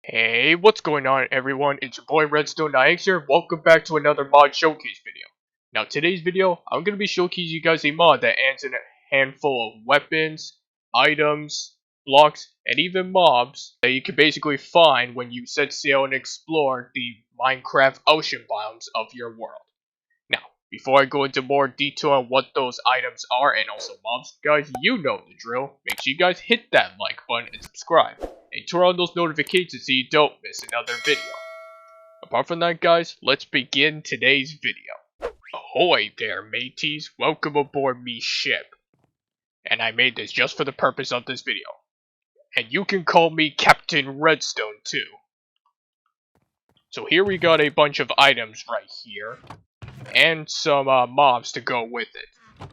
Hey, what's going on everyone? It's your boy Redstone9X here. Welcome back to another mod showcase video. Now today's video, I'm going to be showcasing you guys a mod that adds in a handful of weapons, items, blocks, and even mobs that you can basically find when you set sail and explore the Minecraft ocean biomes of your world. Now, before I go into more detail on what those items are and also mobs, guys, you know the drill. Make sure you guys hit that like button and subscribe. And turn on those notifications so you don't miss another video. Apart from that, guys, let's begin today's video. Ahoy there, mateys. Welcome aboard me ship. And I made this just for the purpose of this video. And you can call me Captain Redstone too. So here we got a bunch of items right here. And some mobs to go with it.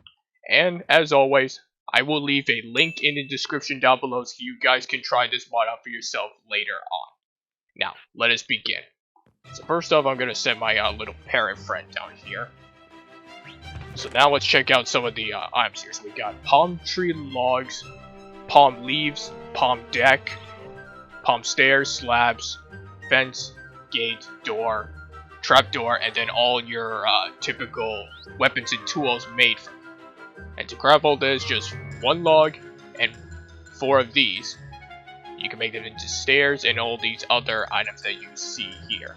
And as always, I will leave a link in the description down below so you guys can try this mod out for yourself later on. Now, let us begin. So first off, I'm going to send my little parrot friend down here. So now let's check out some of the items here. So we got palm tree logs, palm leaves, palm deck, palm stairs, slabs, fence, gate, door, trapdoor, and then all your typical weapons and tools made from. And to grab all this, just one log and 4 of these. You can make them into stairs and all these other items that you see here.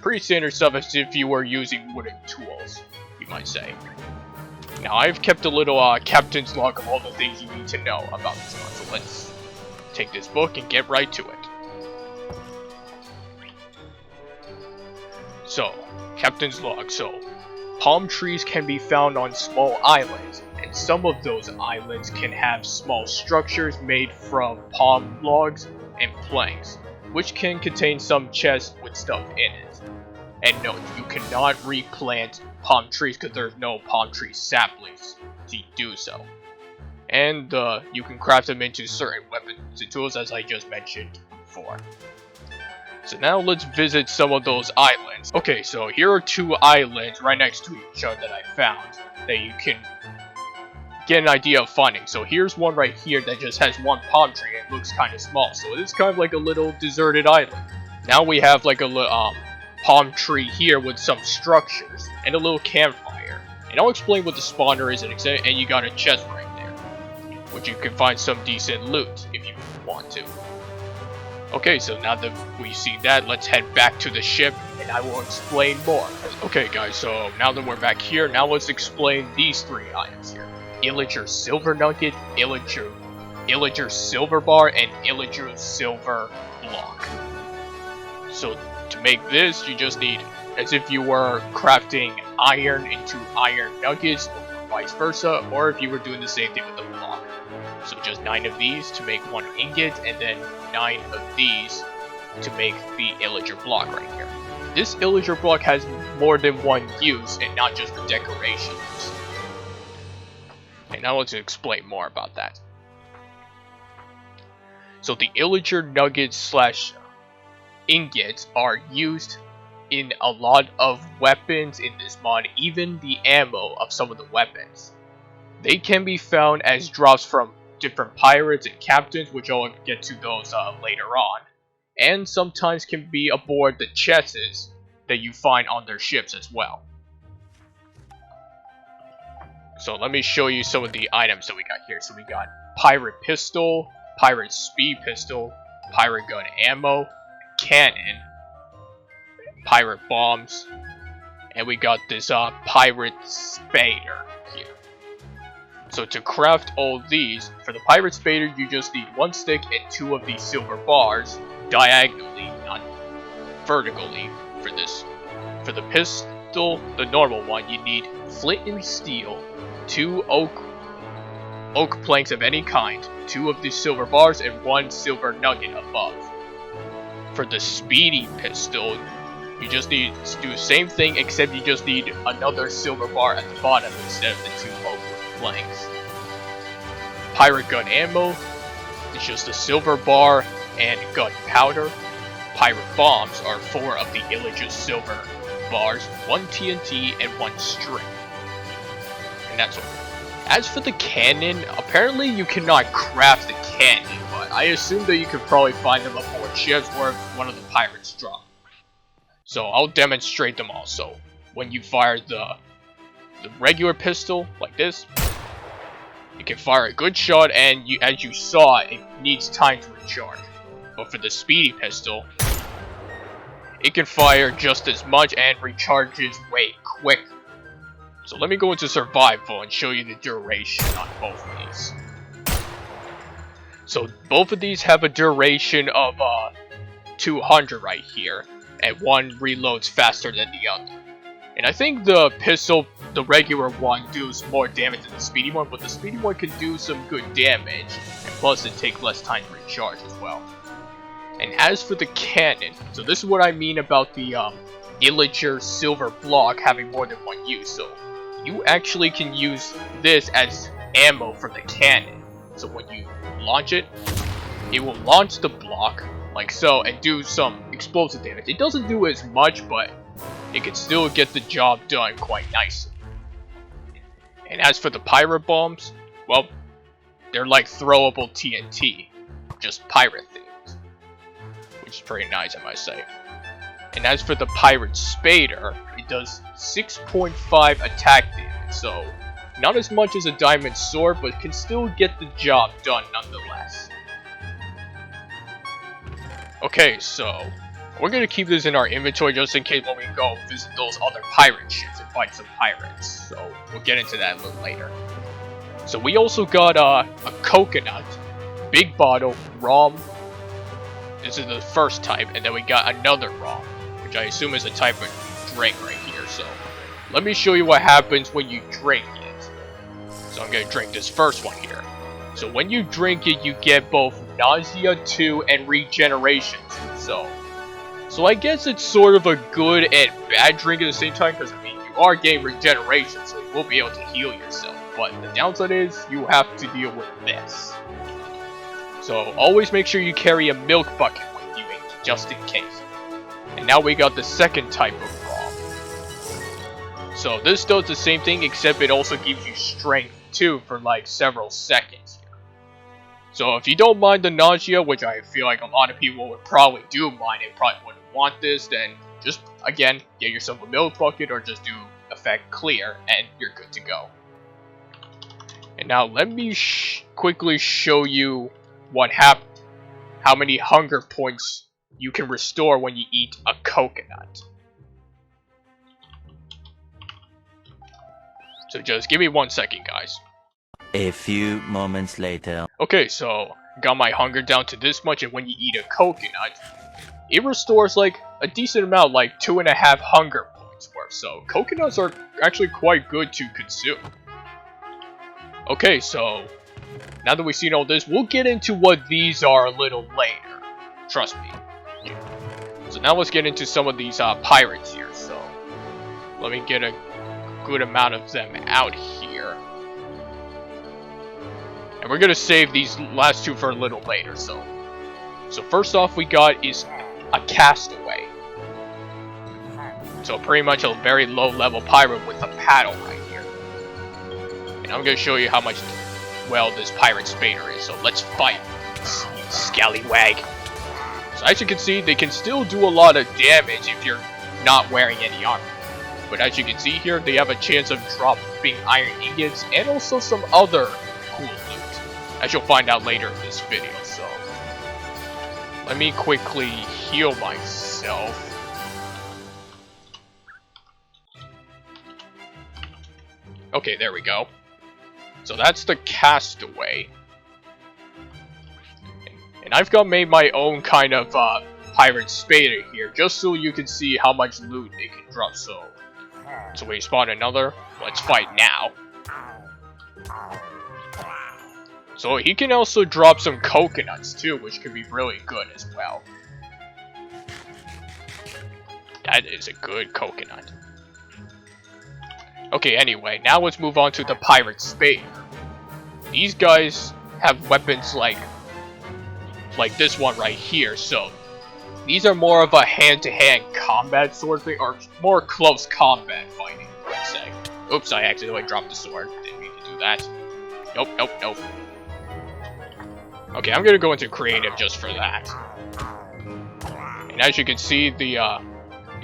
Pretty standard stuff as if you were using wooden tools, you might say. Now I've kept a little captain's log of all the things you need to know about this one. So let's take this book and get right to it. So, captain's log. So, palm trees can be found on small islands. And some of those islands can have small structures made from palm logs and planks, which can contain some chests with stuff in it. And note, you cannot replant palm trees because there's no palm tree saplings to do so. And you can craft them into certain weapons and tools as I just mentioned before. So now let's visit some of those islands. Okay, so here are 2 islands right next to each other that I found that you can get an idea of finding. So here's one right here that just has 1 palm tree and looks kind of small. So it's kind of like a little deserted island. Now we have like a palm tree here with some structures and a little campfire. And I'll explain what the spawner is and you got a chest right there, which you can find some decent loot if you want to. Okay, so now that we've seen that, let's head back to the ship and I will explain more. Okay guys, so now that we're back here, now let's explain these 3 items here. Illager silver nugget, Illager silver bar, and Illager silver block. So to make this, you just need, as if you were crafting iron into iron nuggets, or vice versa, or if you were doing the same thing with the block. So just 9 of these to make 1 ingot, and then 9 of these to make the Illager block right here. This Illager block has more than 1 use, and not just for decoration use. And now let's explain more about that. So the Illager nuggets / ingots are used in a lot of weapons in this mod, even the ammo of some of the weapons. They can be found as drops from different pirates and captains, which I'll get to those later on. And sometimes can be aboard the chests that you find on their ships as well. So let me show you some of the items that we got here. So we got pirate pistol, pirate speed pistol, pirate gun ammo, cannon, pirate bombs, and we got this pirate spader here. So to craft all these, for the pirate spader you just need 1 stick and 2 of these silver bars, diagonally, not vertically, for this. For the pistol, the normal one, you need flint and steel, 2 oak planks of any kind, 2 of these silver bars, and 1 silver nugget above. For the speedy pistol, you just need to do the same thing, except you just need another silver bar at the bottom instead of the 2 oak planks. Pirate gun ammo is just a silver bar and gunpowder. Pirate bombs are 4 of the Illager silver bars, 1 TNT, and 1 string. And that's all. As for the cannon, apparently you cannot craft the cannon, but I assume that you could probably find them aboard ships where one of the pirates dropped. So I'll demonstrate them all. So when you fire the regular pistol, like this, you can fire a good shot, and as you saw, it needs time to recharge. But for the speedy pistol, it can fire just as much and recharges way quicker. So let me go into survival and show you the duration on both of these. So both of these have a duration of 200 right here, and one reloads faster than the other. And I think the pistol, the regular one, does more damage than the speedy one, but the speedy one can do some good damage, and plus it takes less time to recharge as well. And as for the cannon, so this is what I mean about the Illager silver block having more than one use. So you actually can use this as ammo for the cannon. So when you launch it, it will launch the block like so and do some explosive damage. It doesn't do as much, but it can still get the job done quite nicely. And as for the pirate bombs, well, they're like throwable TNT, just pirate themed, which is pretty nice, I might say. And as for the pirate spader, it does 6.5 attack damage, so not as much as a diamond sword, but can still get the job done nonetheless. Okay, so we're gonna keep this in our inventory just in case when we go visit those other pirate ships and fight some pirates. So we'll get into that a little later. So we also got a coconut, big bottle, rum. This is the first type, and then we got another rum, which I assume is a type of drink right here. So let me show you what happens when you drink it. So I'm gonna drink this first one here. So when you drink it, you get both nausea 2 and regeneration 2. So I guess it's sort of a good and bad drink at the same time, because I mean, you are getting regeneration, so you will be able to heal yourself. But the downside is, you have to deal with this. So always make sure you carry a milk bucket with you, just in case. And now we got the second type of rum. So this does the same thing, except it also gives you strength too for like several seconds. So if you don't mind the nausea, which I feel like a lot of people would probably do mind and probably wouldn't want this, then just, again, get yourself a milk bucket or just do effect clear, and you're good to go. And now let me quickly show you how many hunger points you can restore when you eat a coconut. So just give me 1 second, guys. A few moments later. Okay, so got my hunger down to this much, and when you eat a coconut, it restores like a decent amount, like 2.5 hunger points worth. So coconuts are actually quite good to consume. Okay, so now that we've seen all this, we'll get into what these are a little later. Trust me. So now let's get into some of these pirates here. So let me get a good amount of them out here. And we're gonna save these last two for a little later. So first off, we got is a castaway. So pretty much a very low level pirate with a paddle right here. And I'm gonna show you how much well this pirate spader is. So let's fight, you scallywag. So as you can see, they can still do a lot of damage if you're not wearing any armor. But as you can see here, they have a chance of dropping iron ingots and also some other cool loot, as you'll find out later in this video. So let me quickly heal myself. Okay, there we go. So that's the castaway. And I've made my own kind of pirate spader here, just so you can see how much loot it can drop. So we spawn another. Let's fight now. So he can also drop some coconuts too, which could be really good as well. That is a good coconut. Okay, anyway, now let's move on to the pirate spader. These guys have weapons like this one right here. So these are more of a hand-to-hand combat sort of thing, or more close combat fighting, let's say. Oops, I accidentally dropped the sword. Didn't mean to do that. Nope. Okay, I'm gonna go into creative just for that. And as you can see, the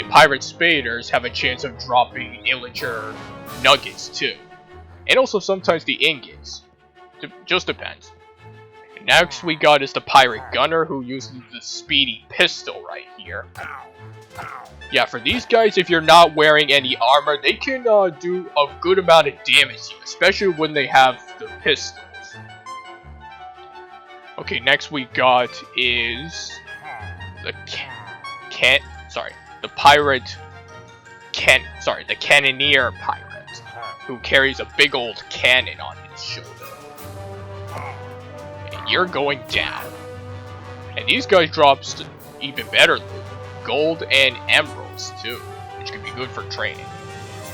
pirate spaders have a chance of dropping illager nuggets too. And also sometimes the ingots. Just depends. Next we got is the pirate gunner, who uses the speedy pistol right here. Yeah, for these guys, if you're not wearing any armor, they can do a good amount of damage to you, especially when they have the pistols. Okay, next we got is the the cannoneer pirate, who carries a big old cannon on his shoulder. And you're going down. And these guys drop even better loot, gold and emeralds too, which can be good for training.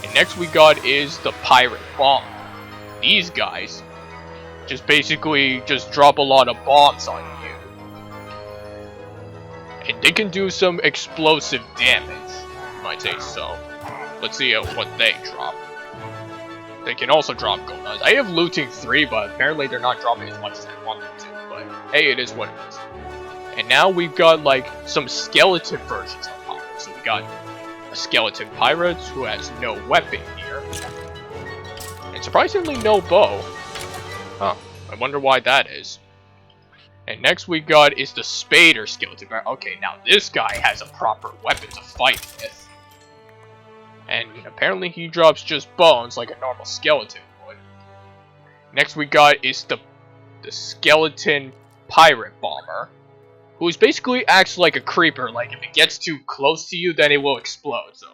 And next we got is the pirate bomb. These guys basically drop a lot of bombs on you. And they can do some explosive damage, you might say so. Let's see what they drop. They can also drop gold nuggets. I have looting 3, but apparently they're not dropping as much as I want them to. But hey, it is what it is. And now we've got like some skeleton versions of pirates. So we got a skeleton pirate who has no weapon here. And surprisingly no bow. Huh, I wonder why that is. And next we got is the Spader skeleton. Okay, now this guy has a proper weapon to fight with. And apparently he drops just bones like a normal skeleton would. Next we got is the skeleton pirate bomber, who basically acts like a creeper. Like if it gets too close to you, then it will explode. So,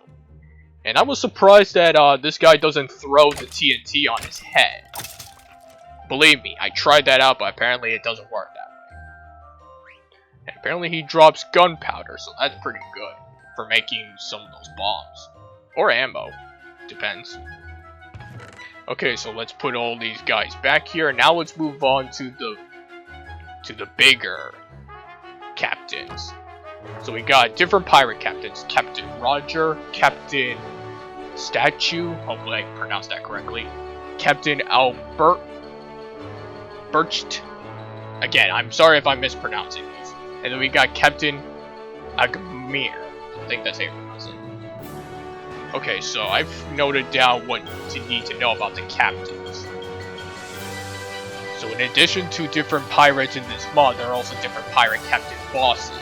and I was surprised that this guy doesn't throw the TNT on his head. Believe me, I tried that out, but apparently it doesn't work that way. And apparently he drops gunpowder, so that's pretty good for making some of those bombs. Or ammo. Depends. Okay, so let's put all these guys back here. Now let's move on to the bigger captains. So we got different pirate captains. Captain Roger, Captain Statue, hopefully I pronounced that correctly. Captain Albert Bircht. Again, I'm sorry if I'm mispronouncing these. And then we got Captain Agmir. I think that's how you pronounce it. Okay, so I've noted down what you need to know about the captains. So in addition to different pirates in this mod, there are also different pirate captain bosses,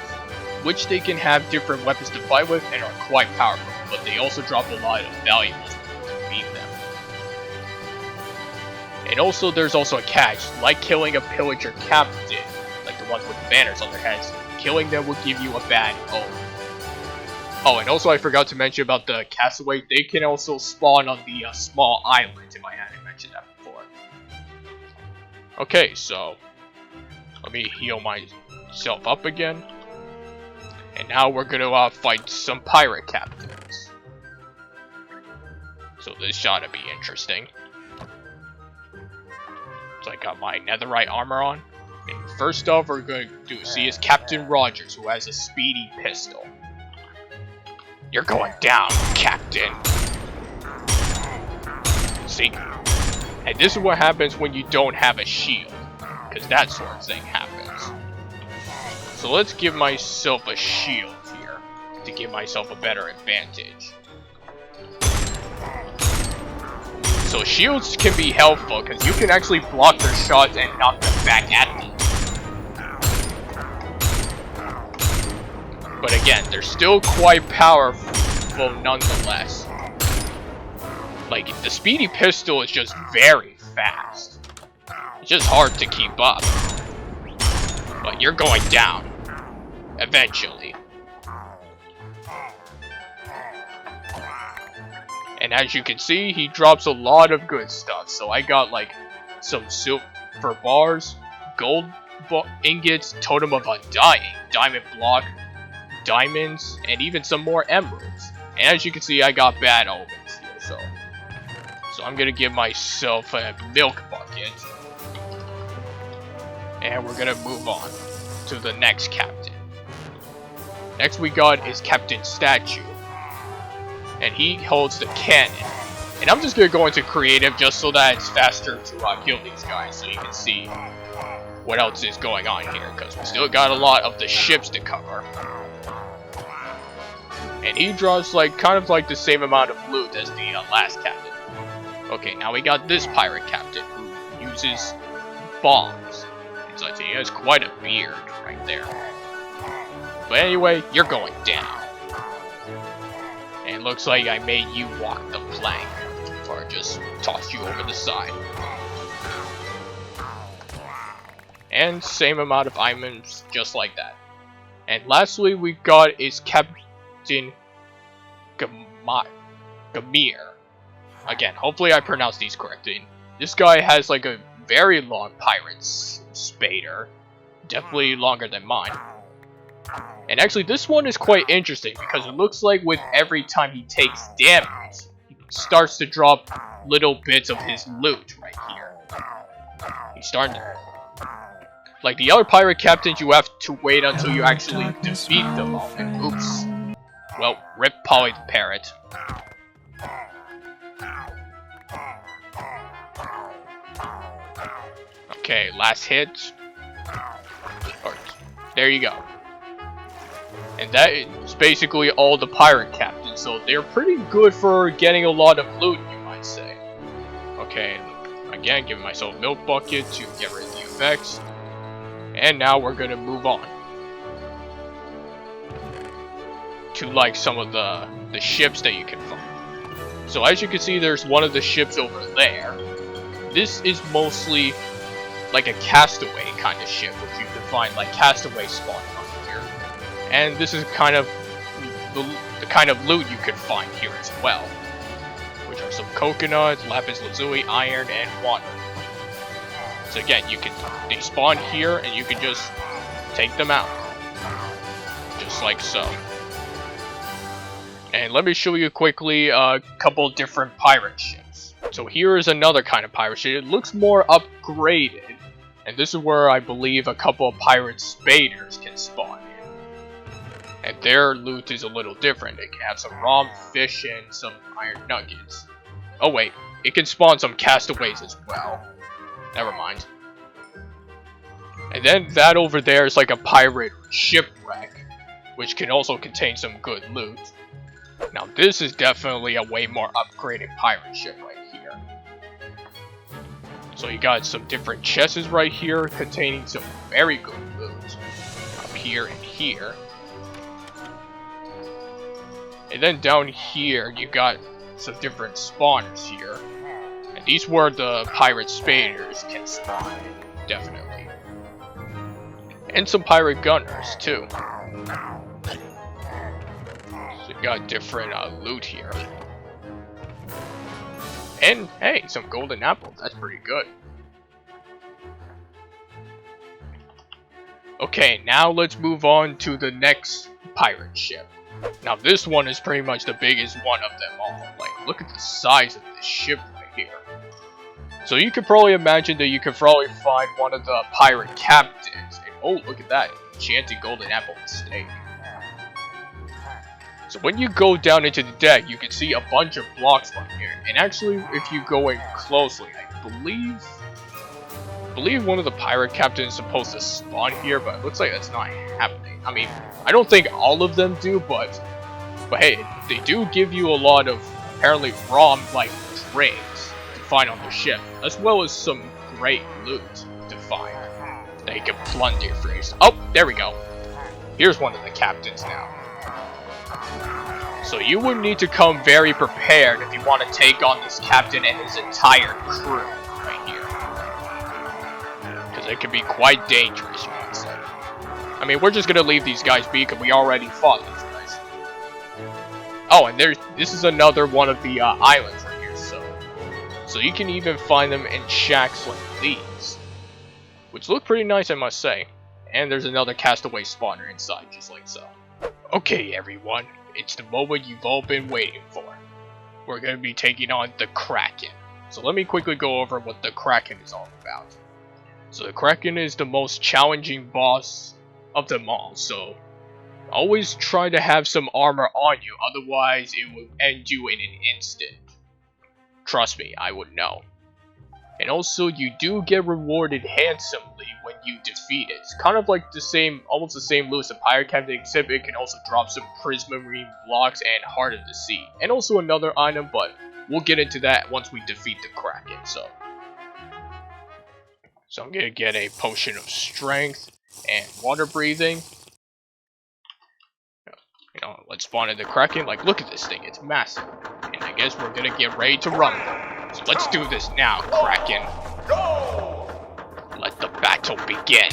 which they can have different weapons to fight with and are quite powerful, but they also drop a lot of valuables to beat them. And also there's also a catch, like killing a pillager captain, like the ones with banners on their heads. Killing them will give you a bad omen. Oh, and also I forgot to mention about the castaway. They can also spawn on the small island, if I hadn't mentioned that before. Okay, so let me heal myself up again. And now we're gonna fight some pirate captains. So this ought to be interesting. So I got my netherite armor on. And first off, we're going to see is Captain Rogers, who has a speedy pistol. You're going down, Captain. See? And this is what happens when you don't have a shield. Because that sort of thing happens. So let's give myself a shield here. To give myself a better advantage. So shields can be helpful because you can actually block their shots and knock them back at them. But again, they're still quite powerful nonetheless. Like, the speedy pistol is just very fast. It's just hard to keep up. But you're going down. Eventually. And as you can see, he drops a lot of good stuff. So I got like some silver bars, gold ingots, totem of undying, diamond block, diamonds, and even some more emeralds. And as you can see, I got bad omens here, so I'm gonna give myself a milk bucket. And we're gonna move on to the next captain. Next we got is Captain Statue. And he holds the cannon. And I'm just gonna go into creative just so that it's faster to kill these guys, so you can see what else is going on here, because we still got a lot of the ships to cover. And he draws like kind of like the same amount of loot as the last captain. Okay, now we got this pirate captain who uses bombs. It's like he has quite a beard right there. But anyway, you're going down. And it looks like I made you walk the plank, or just tossed you over the side. And same amount of items, just like that. And lastly, we got is Captain Gamir. Again, hopefully I pronounced these correctly. This guy has like a very long pirate's spader. Definitely longer than mine. And actually this one is quite interesting because it looks like with every time he takes damage, he starts to drop little bits of his loot right here. He's starting to... Like the other pirate captains, you have to wait until you actually defeat them all. And oops. Well, rip Polly the parrot. Okay, last hit. Or, there you go. And that is basically all the pirate captains, so they're pretty good for getting a lot of loot, you might say. Okay, again, giving myself a milk bucket to get rid of the effects. And now we're gonna move on to like some of the ships that you can find. So as you can see, there's one of the ships over there. This is mostly like a castaway kind of ship, which you can find like castaway spawning on here. And this is kind of the kind of loot you can find here as well, which are some coconuts, lapis lazuli, iron, and water. So again, they spawn here, and you can just take them out, just like so. And let me show you quickly a couple different pirate ships. So here is another kind of pirate ship. It looks more upgraded, and this is where I believe a couple of pirate spaders can spawn in. And their loot is a little different. It can have some raw fish and some iron nuggets. Oh wait, it can spawn some castaways as well. Never mind. And then that over there is like a pirate shipwreck, which can also contain some good loot. Now this is definitely a way more upgraded pirate ship right here. So you got some different chests right here containing some very good loot. Up here and here. And then down here you got some different spawners here. And these were the pirate spaders can spawn, definitely. And some pirate gunners too. So you got different loot here. And hey, some golden apples, that's pretty good. Okay, now let's move on to the next pirate ship. Now this one is pretty much the biggest one of them all. Like, look at the size of this ship right here. So you could probably imagine that you could probably find one of the pirate captains. And oh, look at that, enchanted golden apple steak. So when you go down into the deck, you can see a bunch of blocks right here. And actually, if you go in closely, I believe one of the pirate captains is supposed to spawn here, but it looks like that's not happening. I mean, I don't think all of them do, but hey, they do give you a lot of apparently raw like drinks to find on the ship, as well as some great loot to find that you can plunder for yourself. Oh, there we go. Here's one of the captains now. So you would need to come very prepared if you want to take on this captain and his entire crew right here. Because it can be quite dangerous, you might say. I mean, we're just going to leave these guys be because we already fought these guys. Oh, and this is another one of the islands right here, so you can even find them in shacks like these. Which look pretty nice, I must say. And there's another castaway spawner inside, just like so. Okay, everyone. It's the moment you've all been waiting for. We're going to be taking on the Kraken. So let me quickly go over what the Kraken is all about. So the Kraken is the most challenging boss of them all. So always try to have some armor on you. Otherwise it will end you in an instant. Trust me, I would know. And also, you do get rewarded handsomely when you defeat it. It's kind of like the same, almost the same loot as a pirate captain, except it can also drop some prismarine blocks and Heart of the Sea. And also another item, but we'll get into that once we defeat the Kraken. So I'm gonna get a potion of strength and water breathing. You know, let's spawn in the Kraken. Like, look at this thing, it's massive. And I guess we're gonna get ready to rumble. So let's do this now, Kraken. Let the battle begin.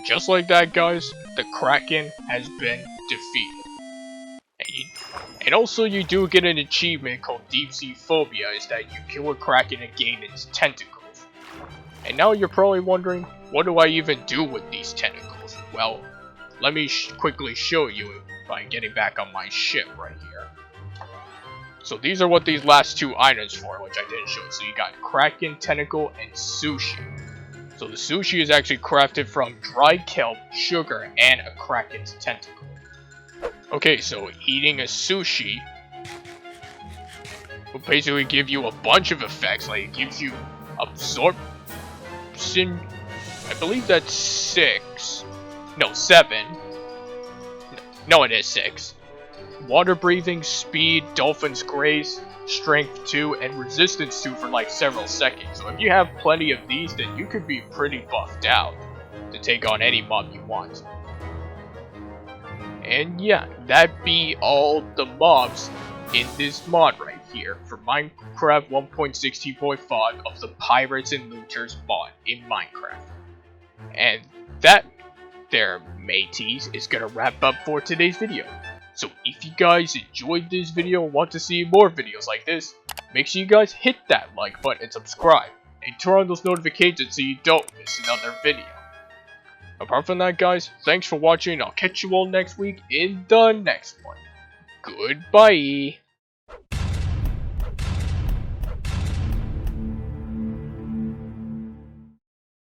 Just like that, guys, the Kraken has been defeated. And also, you do get an achievement called Deep Sea Phobia, is that you kill a Kraken and gain its tentacles. And now you're probably wondering, what do I even do with these tentacles? Well, let me quickly show you by getting back on my ship right here. So these are what these last two items for, which I didn't show you. So you got Kraken, Tentacle, and Sushi. So the sushi is actually crafted from dried kelp, sugar, and a Kraken's tentacle. Okay, so eating a sushi will basically give you a bunch of effects. Like, it gives you absorption. I believe that's 6. No, 7. No, it is 6. Water breathing, speed, dolphin's grace, strength 2, and resistance 2 for like several seconds. So if you have plenty of these, then you could be pretty buffed out to take on any mob you want. And yeah, that be all the mobs in this mod right here for Minecraft 1.16.5 of the Pirates and Looters mod in Minecraft. And that there, mateys, is gonna wrap up for today's video. So if you guys enjoyed this video and want to see more videos like this, make sure you guys hit that like button and subscribe, and turn on those notifications so you don't miss another video. Apart from that, guys, thanks for watching, and I'll catch you all next week in the next one. Goodbye!